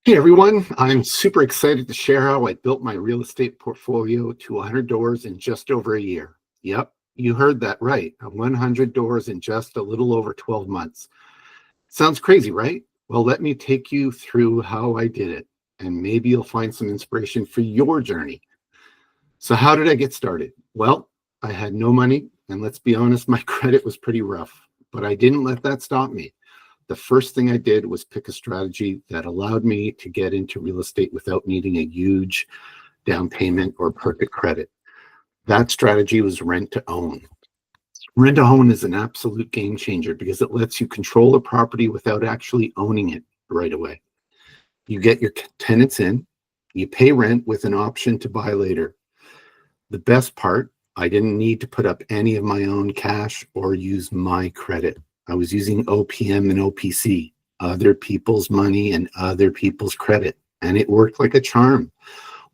Hey everyone, I'm super excited to share how I built my real estate portfolio to 100 doors in just over a year. Yep, you heard that right. 100 doors in just a little over 12 months. Sounds crazy, right? Well, let me take you through how I did it, and maybe you'll find some inspiration for your journey. So, how did I get started? Well, I had no money, and let's be honest, my credit was pretty rough, but I didn't let that stop me. The first thing I did was pick a strategy that allowed me to get into real estate without needing a huge down payment or perfect credit. That strategy was rent to own. Rent to own is an absolute game changer because it lets you control a property without actually owning it right away. You get your tenants in, you pay rent with an option to buy later. The best part, I didn't need to put up any of my own cash or use my credit. I was using OPM and OPC, other people's money and other people's credit, and it worked like a charm.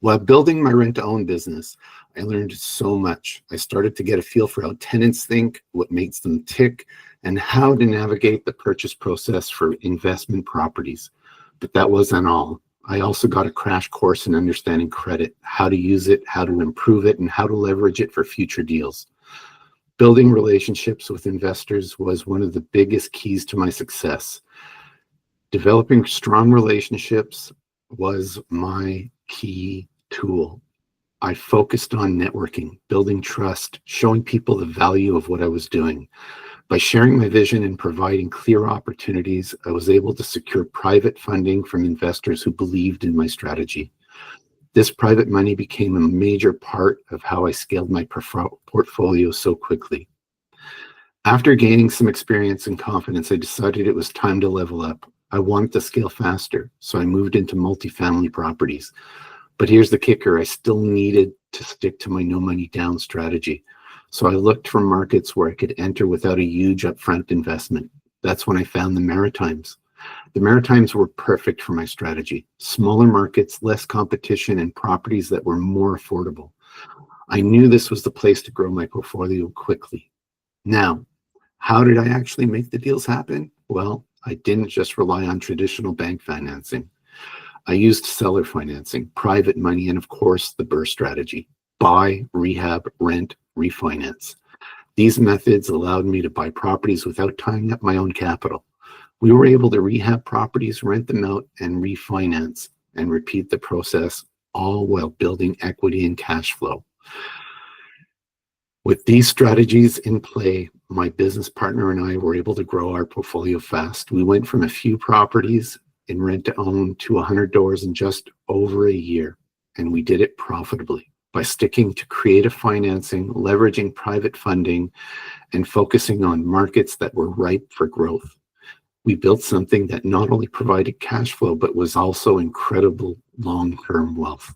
While building my rent-to-own business, I learned so much. I started to get a feel for how tenants think, what makes them tick, and how to navigate the purchase process for investment properties. But that wasn't all. I also got a crash course in understanding credit, how to use it, how to improve it, and how to leverage it for future deals. Building relationships with investors was one of the biggest keys to my success. Developing strong relationships was my key tool. I focused on networking, building trust, showing people the value of what I was doing. By sharing my vision and providing clear opportunities, I was able to secure private funding from investors who believed in my strategy. This private money became a major part of how I scaled my portfolio so quickly. After gaining some experience and confidence, I decided it was time to level up. I wanted to scale faster, so I moved into multifamily properties. But here's the kicker, I still needed to stick to my no money down strategy. So I looked for markets where I could enter without a huge upfront investment. That's when I found the Maritimes. The Maritimes were perfect for my strategy. Smaller markets, less competition, and properties that were more affordable. I knew this was the place to grow my portfolio quickly. Now, how did I actually make the deals happen? Well, I didn't just rely on traditional bank financing. I used seller financing, private money, and of course, the BRRRR strategy: buy, rehab, rent, refinance. These methods allowed me to buy properties without tying up my own capital. We were able to rehab properties, rent them out, and refinance, and repeat the process, all while building equity and cash flow. With these strategies in play, my business partner and I were able to grow our portfolio fast. We went from a few properties in rent to own to 100 doors in just over a year, and we did it profitably by sticking to creative financing, leveraging private funding, and focusing on markets that were ripe for growth. We built something that not only provided cash flow, but was also incredible long-term wealth.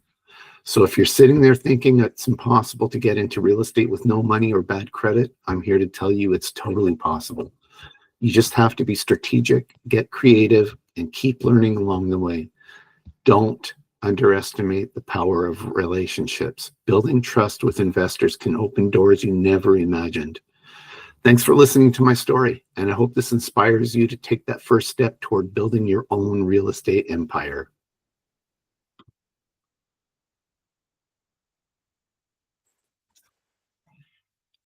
So if you're sitting there thinking it's impossible to get into real estate with no money or bad credit, I'm here to tell you it's totally possible. You just have to be strategic, get creative, and keep learning along the way. Don't underestimate the power of relationships. Building trust with investors can open doors you never imagined. Thanks for listening to my story, and I hope this inspires you to take that first step toward building your own real estate empire.